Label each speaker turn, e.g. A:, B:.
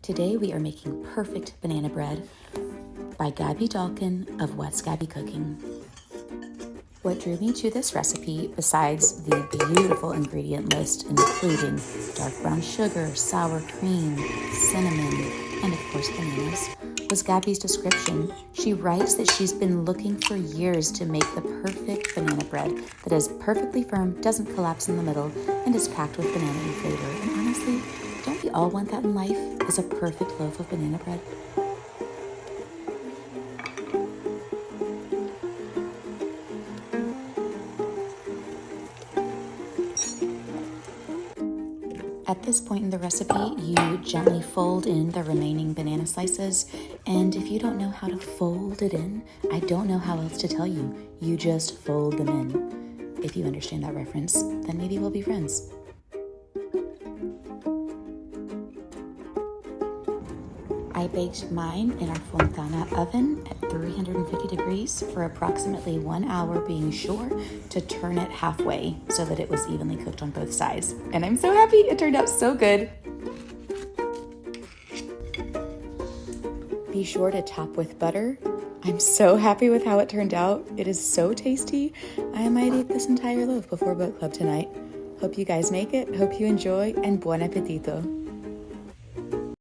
A: Today we are making perfect banana bread by Gaby Dalkin of What's Gabby Cooking. What drew me to this recipe, besides the beautiful ingredient list including dark brown sugar, sour cream, cinnamon, and of course bananas, was Gaby's description. She writes that she's been looking for years to make the perfect banana bread that is perfectly firm, doesn't collapse in the middle, and is packed with banana flavor. And honestly, don't we all want that in life? Is a perfect loaf of banana bread? At this point in the recipe, you gently fold in the remaining banana slices, and if you don't know how to fold it in, I don't know how else to tell you. You just fold them in. If you understand that reference, then maybe we'll be friends. I baked mine in our Fontana oven at 350 degrees for approximately 1 hour, being sure to turn it halfway so that it was evenly cooked on both sides. And I'm so happy, it turned out so good. Be sure to top with butter. I'm so happy with how it turned out. It is so tasty. I might eat this entire loaf before book club tonight. Hope you guys make it, hope you enjoy, and buon appetito.